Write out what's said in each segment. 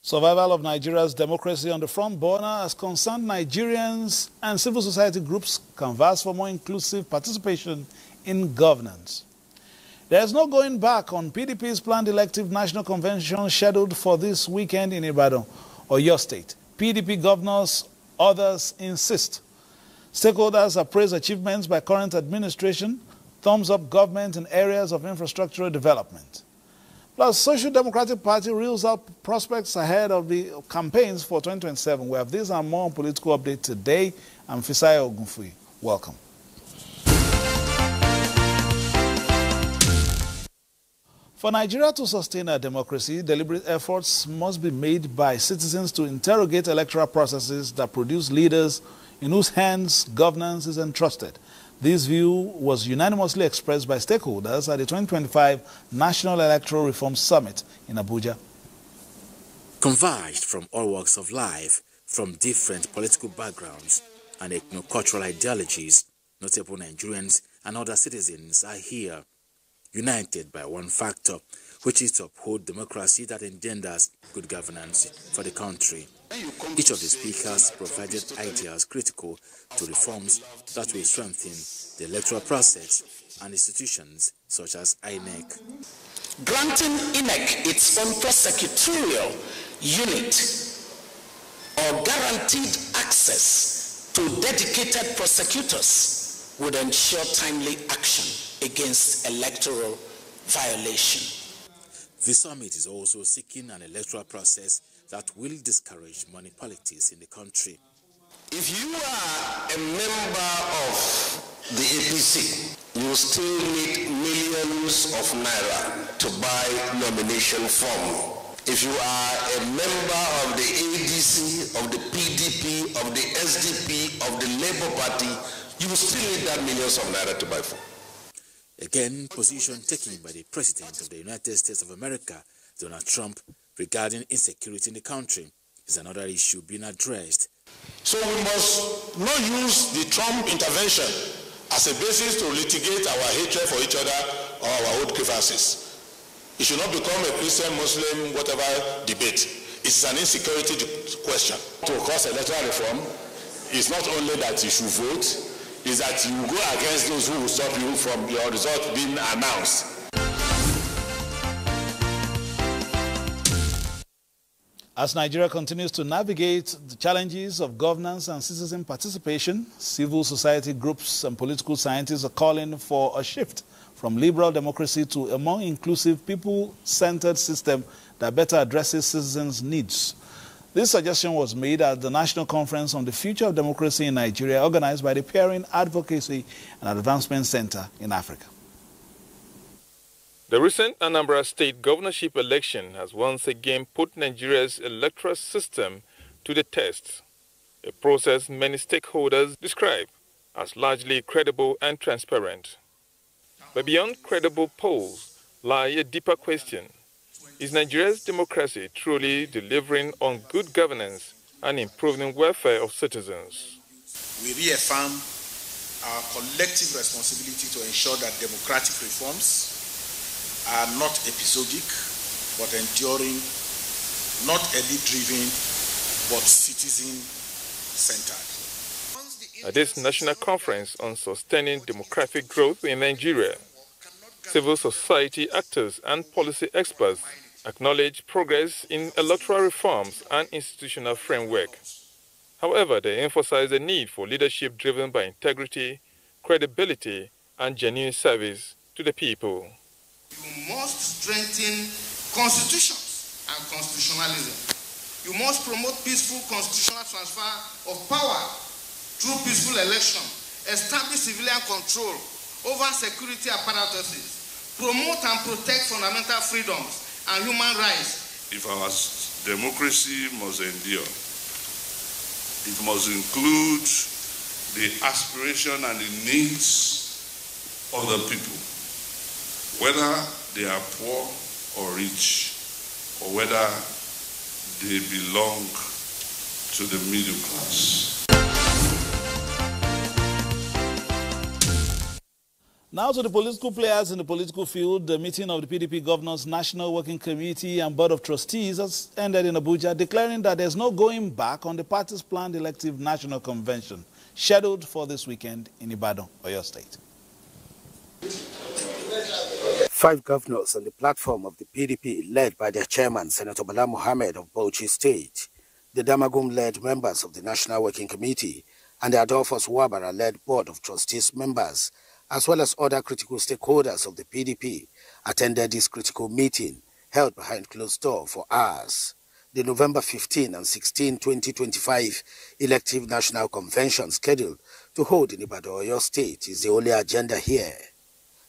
Survival of Nigeria's democracy on the front burner has concerned Nigerians, and civil society groups canvass for more inclusive participation in governance. There is no going back on PDP's planned elective national convention scheduled for this weekend in Ibadan, Oyo State. PDP governors, others insist. Stakeholders have praised achievements by current administration, thumbs up government in areas of infrastructural development. Plus, Social Democratic Party reels up prospects ahead of the campaigns for 2027. We have these and more on political update today. I'm Fisaya Ogunfui. Welcome. For Nigeria to sustain our democracy, deliberate efforts must be made by citizens to interrogate electoral processes that produce leaders in whose hands governance is entrusted. This view was unanimously expressed by stakeholders at the 2025 National Electoral Reform Summit in Abuja. Converged from all walks of life, from different political backgrounds and ethno-cultural ideologies, notable Nigerians and other citizens are here, united by one factor, which is to uphold democracy that engenders good governance for the country. Each of the speakers provided ideas critical to reforms that will strengthen the electoral process and institutions such as INEC. Granting INEC its own prosecutorial unit or guaranteed access to dedicated prosecutors would ensure timely action against electoral violation. The summit is also seeking an electoral process that will discourage money politics in the country. If you are a member of the APC, you still need millions of naira to buy nomination form. If you are a member of the ADC, of the PDP, of the SDP, of the Labour Party, you still need that millions of naira to buy form. Again, position taken by the President of the United States of America, Donald Trump, regarding insecurity in the country is another issue being addressed. So we must not use the Trump intervention as a basis to litigate our hatred for each other or our old grievances. It should not become a Christian, Muslim, whatever debate. It's an insecurity question. To cause electoral reform is not only that you should vote, is that you go against those who will stop you from your result being announced. As Nigeria continues to navigate the challenges of governance and citizen participation, civil society groups and political scientists are calling for a shift from liberal democracy to a more inclusive, people-centered system that better addresses citizens' needs. This suggestion was made at the National Conference on the Future of Democracy in Nigeria, organized by the Peering Advocacy and Advancement Center in Africa. The recent Anambra State governorship election has once again put Nigeria's electoral system to the test, a process many stakeholders describe as largely credible and transparent. But beyond credible polls lie a deeper question. Is Nigeria's democracy truly delivering on good governance and improving welfare of citizens? We reaffirm our collective responsibility to ensure that democratic reforms are not episodic, but enduring, not elite-driven, but citizen-centered. At this national conference on sustaining demographic growth in Nigeria, civil society actors and policy experts acknowledge progress in electoral reforms and institutional framework. However, they emphasize the need for leadership driven by integrity, credibility, and genuine service to the people. You must strengthen constitutions and constitutionalism. You must promote peaceful constitutional transfer of power through peaceful election, establish civilian control over security apparatuses, promote and protect fundamental freedoms and human rights. If our democracy must endure, it must include the aspiration and the needs of the people, whether they are poor or rich, or whether they belong to the middle class. Now to the political players in the political field. The meeting of the PDP Governors National Working Committee and Board of Trustees has ended in Abuja, declaring that there's no going back on the party's planned elective national convention, scheduled for this weekend in Ibadan, Oyo State. 5 governors on the platform of the PDP, led by their chairman, Senator Bala Mohammed of Bauchi State, the Damagum-led members of the National Working Committee, and the Adolphus Wabara-led Board of Trustees members, as well as other critical stakeholders of the PDP, attended this critical meeting held behind closed doors for hours. The November 15 and 16, 2025 elective national convention scheduled to hold in Ibadan, Oyo State is the only agenda here.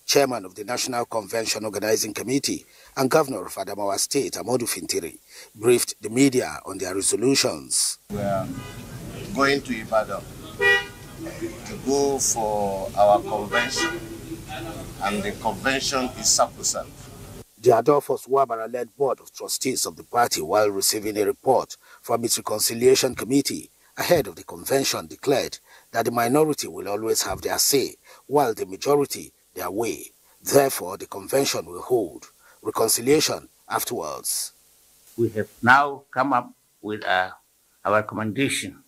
Chairman of the National Convention Organizing Committee and Governor of Adamawa State, Amodu Fintiri, briefed the media on their resolutions. We are going to Ibadan to go for our convention, and the convention is sacrosanct. The Adolphus Wabara-led Board of Trustees of the party, while receiving a report from its Reconciliation Committee ahead of the convention, declared that the minority will always have their say, while the majority their way. Therefore, the convention will hold reconciliation afterwards. We have now come up with our recommendation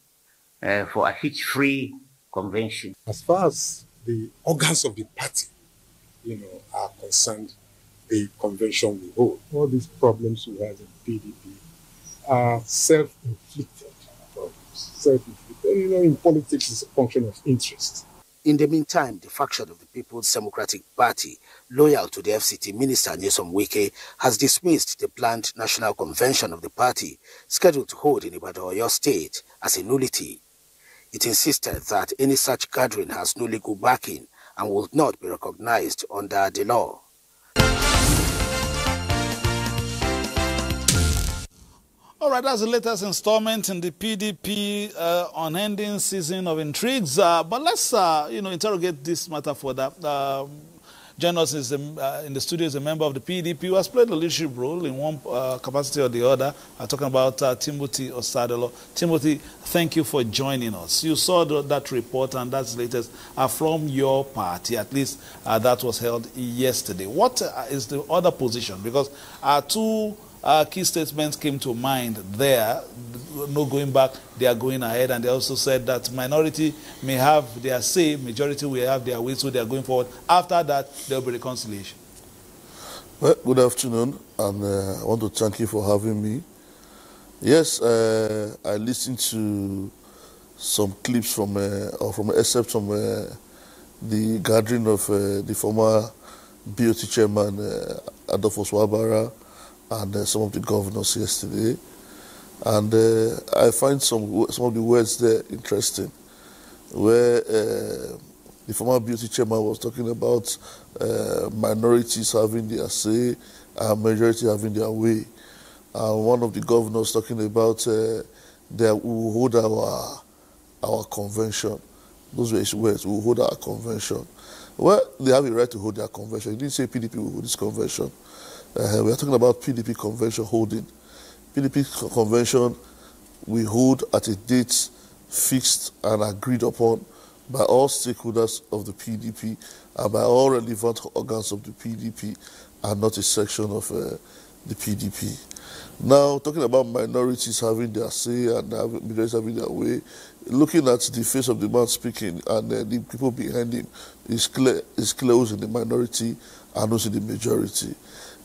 for a hitch-free convention. As far as the organs of the party, are concerned, the convention will hold. All these problems we have in PDP are self-inflicted problems. Self-inflicted. In politics, it's a function of interest. In the meantime, the faction of the People's Democratic Party, loyal to the FCT Minister Nyesom Wike, has dismissed the planned national convention of the party, scheduled to hold in Ibadan, Oyo State, as a nullity. It insisted that any such gathering has no legal backing and will not be recognized under the law. All right, that's the latest installment in the PDP unending season of intrigues. But let's, interrogate this matter further. Join us in the studio is a member of the PDP who has played a leadership role in one capacity or the other. I'm talking about Timothy Osadolo. Timothy, thank you for joining us. You saw that report, and that's latest from your party. At least that was held yesterday. What is the other position? Because two key statements came to mind there. No going back, they are going ahead. And they also said that minority may have their say, majority will have their way, so they are going forward. After that, there will be reconciliation. Well, good afternoon, and I want to thank you for having me. Yes, I listened to some clips from excerpts from the gathering of the former BOT chairman, Adolphus Wabara, and some of the governors yesterday, and I find some of the words there interesting, where the former BOT chairman was talking about minorities having their say and majority having their way, and one of the governors talking about that we will hold our convention. Those were his words. We will hold our convention. Well, they have a right to hold their convention. He didn't say PDP will hold this convention. We are talking about PDP convention holding. PDP convention we hold at a date fixed and agreed upon by all stakeholders of the PDP and by all relevant organs of the PDP and not a section of the PDP. Now, talking about minorities having their say and minorities having their way, looking at the face of the man speaking and the people behind him, it's clear who's in the minority and who's in the majority.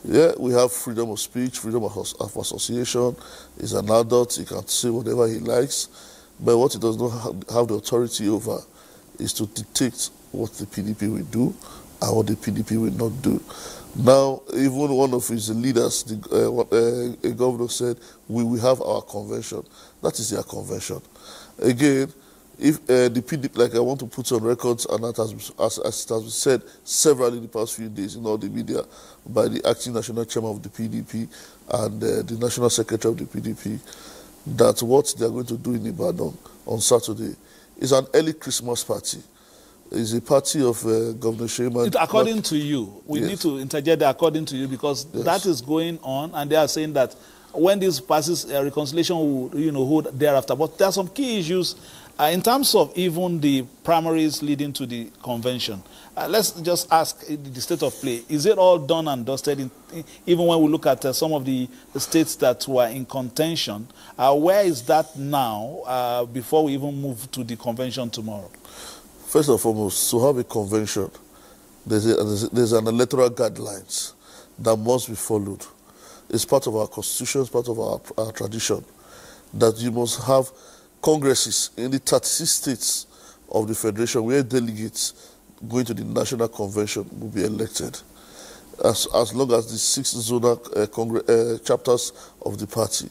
Yeah, we have freedom of speech, freedom of association. He's an adult, he can say whatever he likes, but what he does not have the authority over is to dictate what the PDP will do and what the PDP will not do. Now, even one of his leaders, a governor said, we will have our convention. That is their convention. Again, if the PDP, like I want to put on records, and that as it has been said several in the past few days in all the media by the acting national chairman of the PDP and the national secretary of the PDP, that what they are going to do in Ibadan on Saturday is an early Christmas party. It's a party of Governor Sheman. According to you, we need to interject there according to you, because that is going on, and they are saying that when this passes, reconciliation will hold thereafter. But there are some key issues In terms of even the primaries leading to the convention, let's just ask the state of play. Is it all done and dusted? Even when we look at some of the states that were in contention, where is that now before we even move to the convention tomorrow? First and foremost, to have a convention, there's an electoral guidelines that must be followed. It's part of our constitution, it's part of our tradition, that you must have congresses in the 36 states of the federation where delegates going to the national convention will be elected, as long as the 6 zonal chapters of the party.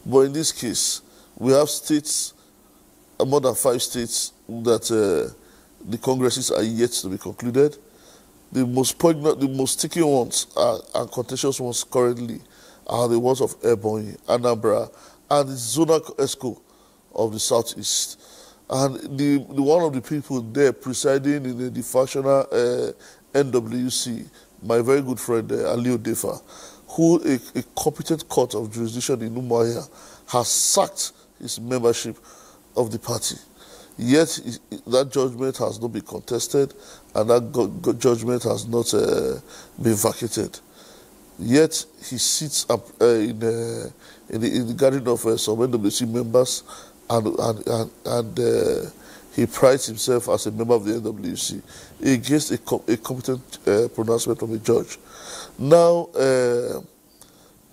But in this case, we have states, more than 5 states, that the congresses are yet to be concluded. The most poignant, the most sticky ones and contentious ones currently are the ones of Ebonyi, Anambra, and the zonal ESCO of the southeast. And the one of the people there presiding in the factional NWC, my very good friend Ali Odefa, who a competent court of jurisdiction in Umuahia has sacked his membership of the party. Yet that judgment has not been contested, and that judgment has not been vacated. Yet he sits up in the garden of some NWC members, and he prides himself as a member of the NWC against a competent pronouncement from a judge. Now,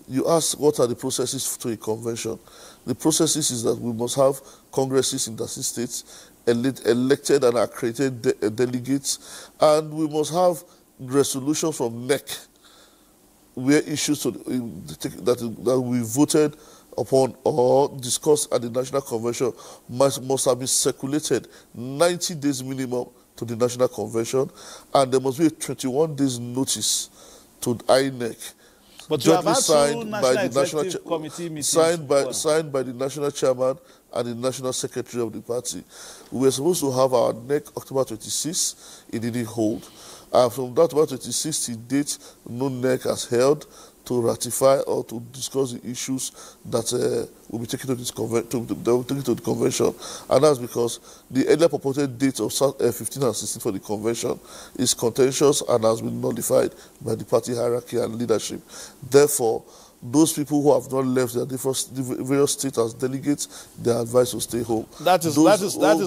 you ask what are the processes to a convention. The processes is that we must have congresses in the states, elected and accredited delegates, and we must have resolutions from NEC where issues that we voted upon or discussed at the National Convention must have been circulated 90 days minimum to the National Convention, and there must be a 21 days notice to INEC. But you have had two National Executive Committee meetings. Signed by the National Chairman and the National Secretary of the party. We were supposed to have our NEC October 26. It didn't hold. From that October 26 to date, no NEC has held to ratify or to discuss the issues that will be taken to this to the convention, and that's because the earlier purported date of 15 and 16 for the convention is contentious and has been nullified by the party hierarchy and leadership. Therefore, those people who have not left their various states as delegates, they are advised to stay home. That is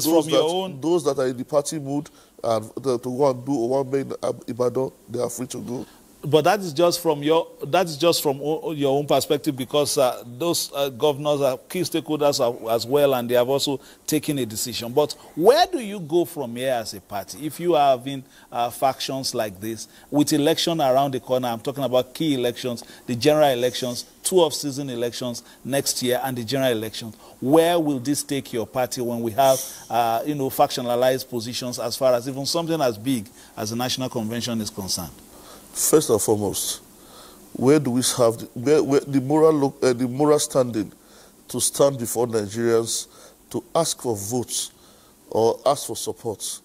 from your own. Those that are in the party mood and to go and do one main Ibadan, they are free to go. But that is just from your own perspective, because those governors are key stakeholders as well, and they have also taken a decision. But where do you go from here as a party if you are having factions like this with election around the corner? I'm talking about key elections, the general elections, 2 off-season elections next year, and the general elections. Where will this take your party when we have factionalized positions as far as even something as big as the National Convention is concerned? First and foremost, where do we have the moral standing to stand before Nigerians to ask for votes or ask for support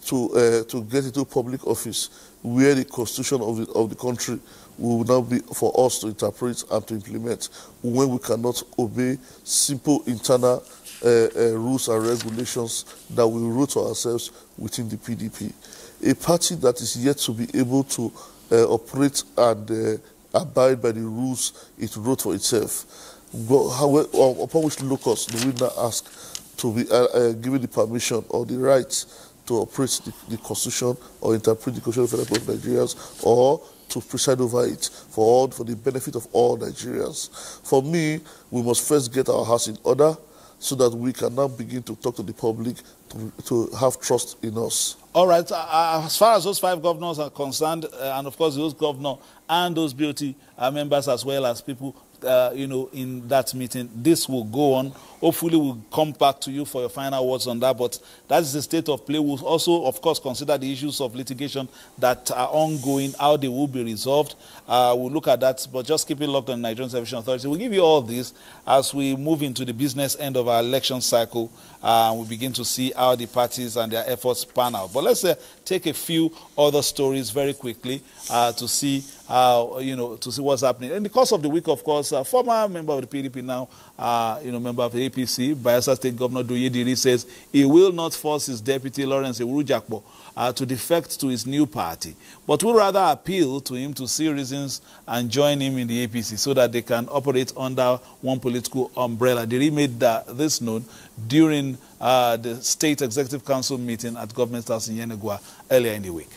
to get into public office, where the constitution of the country will now be for us to interpret and to implement, when we cannot obey simple internal rules and regulations that we wrote to ourselves within the PDP. A party that is yet to be able to operate and abide by the rules it wrote for itself. Upon which locus do we now ask to be given the permission or the right to operate the constitution or interpret the constitution of the Federal of Nigerians, or to preside over it for the benefit of all Nigerians? For me, we must first get our house in order, so that we can now begin to talk to the public to have trust in us. All right. As far as those 5 governors are concerned, and of course those governors and those BOT members as well as people, in that meeting, this will go on. Hopefully we'll come back to you for your final words on that, but that is the state of play. We'll also, of course, consider the issues of litigation that are ongoing, how they will be resolved. We'll look at that, but just keep it locked on the Nigerian Television Authority. We'll give you all this as we move into the business end of our election cycle. We begin to see how the parties and their efforts pan out. But let's take a few other stories very quickly to see to see what's happening. In the course of the week, of course, a former member of the PDP now, member of the APC, Bayelsa State Governor Doyediri, says he will not force his deputy, Lawrence Ewurujakpo, to defect to his new party, but will rather appeal to him to see reasons and join him in the APC so that they can operate under one political umbrella. Diri made this known during the State Executive Council meeting at Government House in Yenagoa earlier in the week.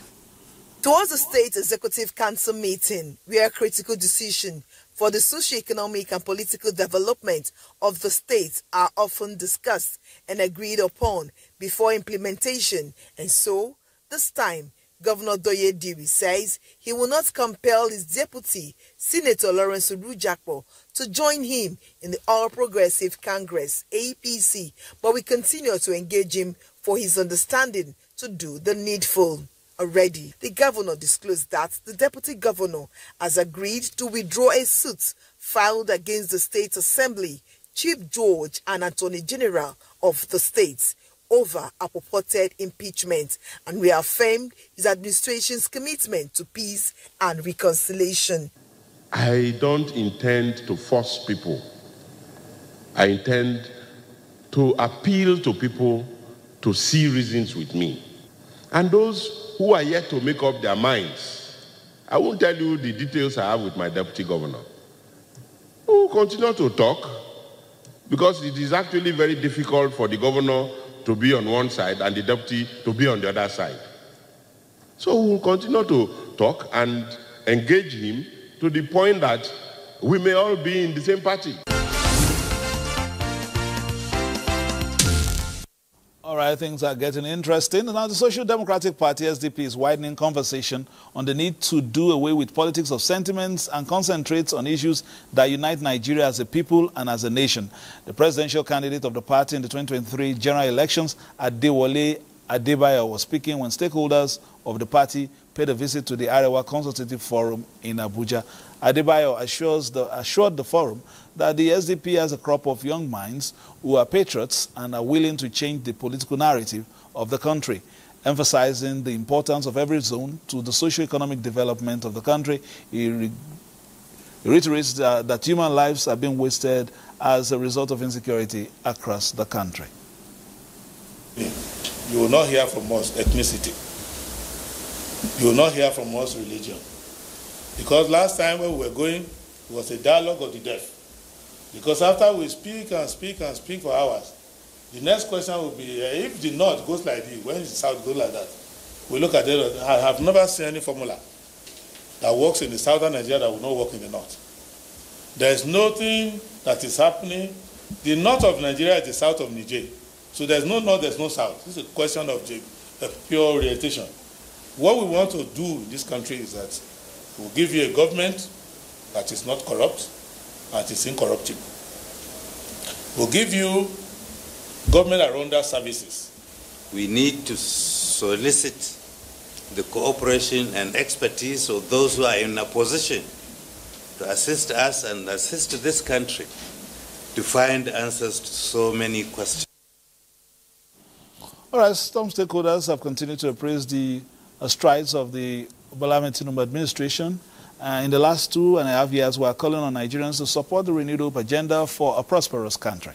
Towards the State Executive Council meeting, where critical decisions for the socio-economic and political development of the state are often discussed and agreed upon before implementation, and so, this time, Governor Doyediri says he will not compel his deputy, Senator Lawrence Ewurujakpo, to join him in the All Progressive Congress, APC, but will continue to engage him for his understanding to do the needful. Already, the governor disclosed that the deputy governor has agreed to withdraw a suit filed against the State Assembly, Chief George and Attorney General of the state over a purported impeachment, and reaffirmed his administration's commitment to peace and reconciliation. I don't intend to force people. I intend to appeal to people to see reasons with me. And those who are yet to make up their minds, I won't tell you the details I have with my deputy governor. We will continue to talk, because it is actually very difficult for the governor to be on one side and the deputy to be on the other side. So we will continue to talk and engage him to the point that we may all be in the same party. All right, things are getting interesting. Now, the Social Democratic Party, SDP, is widening conversation on the need to do away with politics of sentiments and concentrates on issues that unite Nigeria as a people and as a nation. The presidential candidate of the party in the 2023 general elections, Adewale Adebayo, was speaking when stakeholders of the party paid a visit to the Arewa Consultative Forum in Abuja. Adebayo assured the forum that the SDP has a crop of young minds who are patriots and are willing to change the political narrative of the country. Emphasizing the importance of every zone to the socio-economic development of the country, he reiterates that human lives are being wasted as a result of insecurity across the country. You will not hear from us ethnicity. You will not hear from us religion. Because last time when we were going, it was a dialogue of the deaf. Because after we speak and speak and speak for hours, the next question will be, if the north goes like this, when the south goes like that? We look at it, I have never seen any formula that works in the southern Nigeria that will not work in the north. There is nothing that is happening. The north of Nigeria is the south of Niger. So there's no north, there's no south. This is a question of pure orientation. What we want to do in this country is that we'll give you a government that is not corrupt, and is incorruptible. We'll give you government around services. We need to solicit the cooperation and expertise of those who are in a position to assist us and assist this country to find answers to so many questions. All right, some stakeholders have continued to appraise the strides of the Bola Ahmed Tinubu administration. In the last 2.5 years, we are calling on Nigerians to support the renewed hope agenda for a prosperous country.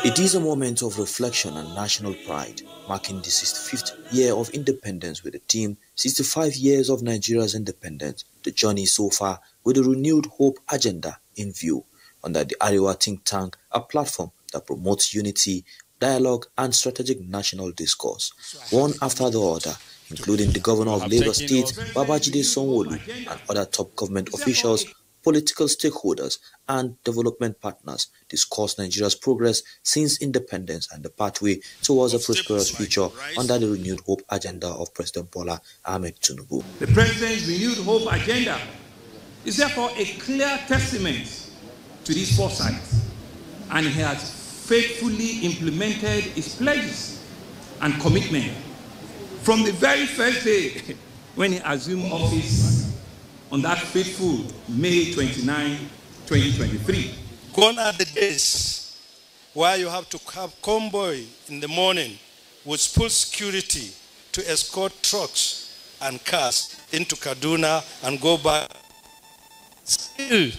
It is a moment of reflection and national pride, marking the 65th year of independence with the theme 65 years of Nigeria's independence, the journey so far with a renewed hope agenda in view, under the Arewa think tank, a platform that promotes unity, dialogue and strategic national discourse, one after the other, including the governor of Lagos State, Babajide Sanwo-Olu, and other top government officials, political stakeholders and development partners discuss Nigeria's progress since independence and the pathway towards a prosperous future under the renewed hope agenda of President Bola Ahmed Tinubu. The President's renewed hope agenda is therefore a clear testament to this foresight, and he has faithfully implemented his pledges and commitment from the very first day when he assumed office on that fateful May 29, 2023. Gone are the days where you have to have convoy in the morning was put security to escort trucks and cars into Kaduna and go back, still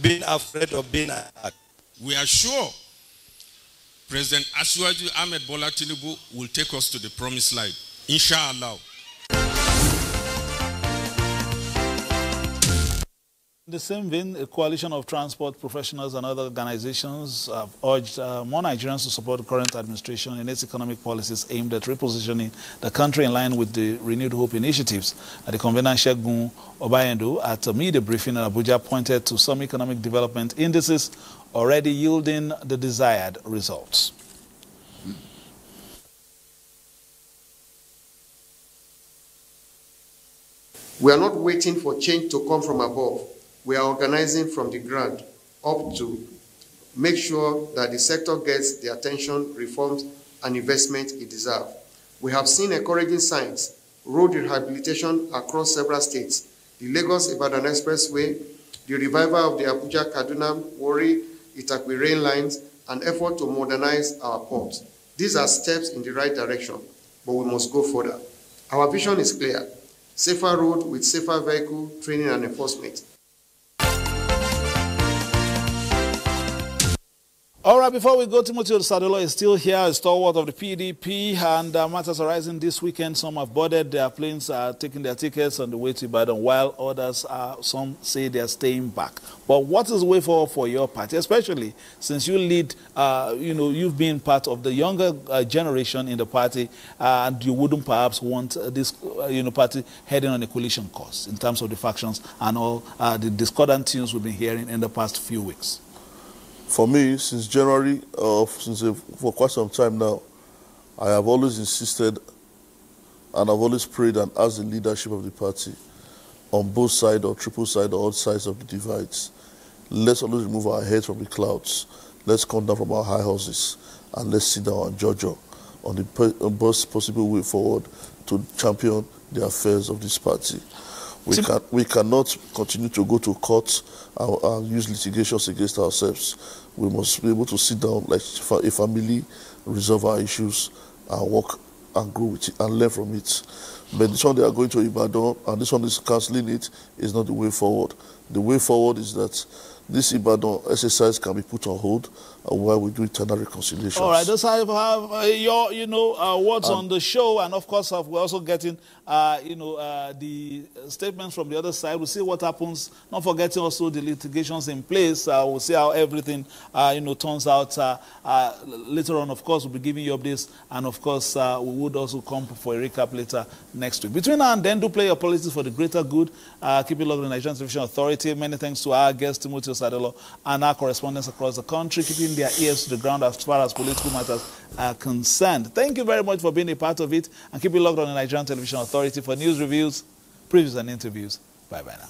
being afraid of being attacked. We are sure President Asiwaju Ahmed Bola Tinubu will take us to the promised land, inshallah. In the same vein, a coalition of transport professionals and other organizations have urged more Nigerians to support the current administration in its economic policies aimed at repositioning the country in line with the Renewed Hope initiatives. The convener Segun Obayendo at a media briefing in Abuja pointed to some economic development indices already yielding the desired results. We are not waiting for change to come from above. We are organizing from the ground up to make sure that the sector gets the attention, reforms, and investment it deserves. We have seen encouraging signs, road rehabilitation across several states, the Lagos-Ibadan Expressway, the revival of the Abuja-Kaduna, Warri, Itakwe rail lines, and effort to modernize our ports. These are steps in the right direction, but we must go further. Our vision is clear: safer road with safer vehicle training and enforcement. All right, before we go, Timothy Osadolo is still here, a stalwart of the PDP, and matters arising this weekend. Some have boarded their planes, taking their tickets on the way to Ibadan, while others, some say they are staying back. But what is the way forward for your party, especially since you lead, you've been part of the younger generation in the party, and you wouldn't perhaps want this, party heading on a coalition course in terms of the factions and all the discordant tunes we've been hearing in the past few weeks? For me, since January, for quite some time now, I have always insisted and I've always prayed and asked the leadership of the party on both sides or triple side or all sides of the divides. Let's always remove our heads from the clouds. Let's come down from our high horses and let's sit down and judge on the best possible way forward to champion the affairs of this party. We cannot continue to go to court and use litigations against ourselves. We must be able to sit down like a family, resolve our issues, and work and grow with it and learn from it. But this one they are going to Ibadan and this one is cancelling it is not the way forward. The way forward is that this Ibadan exercise can be put on hold while we do internal reconciliations. All right, let's have your, words on the show, and of course, we're also getting, the statements from the other side. We'll see what happens. Not forgetting also the litigations in place. We'll see how everything, turns out. Later on, of course, we'll be giving you updates, and of course, we would also come for a recap later next week. Between now and then, do play your politics for the greater good. Keep it locked on the Nigerian Television Authority. Many thanks to our guest, Timothy Osadolo, and our correspondents across the country, keeping their ears to the ground as far as political matters are concerned. Thank you very much for being a part of it, and keep it locked on the Nigerian Television Authority for news reviews, previews, and interviews. Bye-bye now.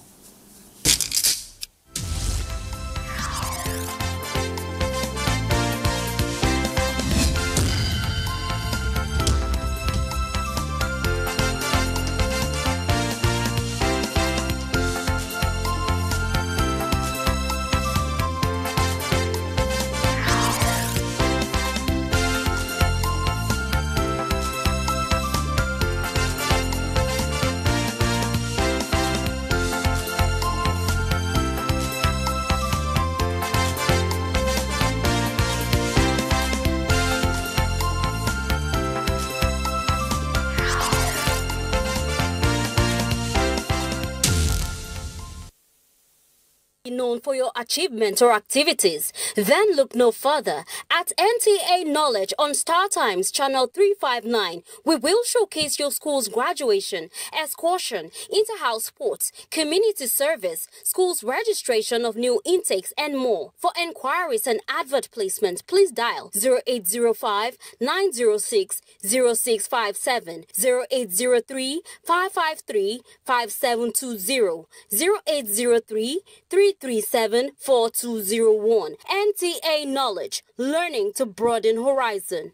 Known for your achievements or activities? Then look no further. At NTA Knowledge on Star Times Channel 359, we will showcase your school's graduation, excursion, inter-house sports, community service, school's registration of new intakes, and more. For enquiries and advert placement, please dial 0805-906-0657, 0803-553-5720, 0803-337-4201. NTA Knowledge, learning to broaden horizon.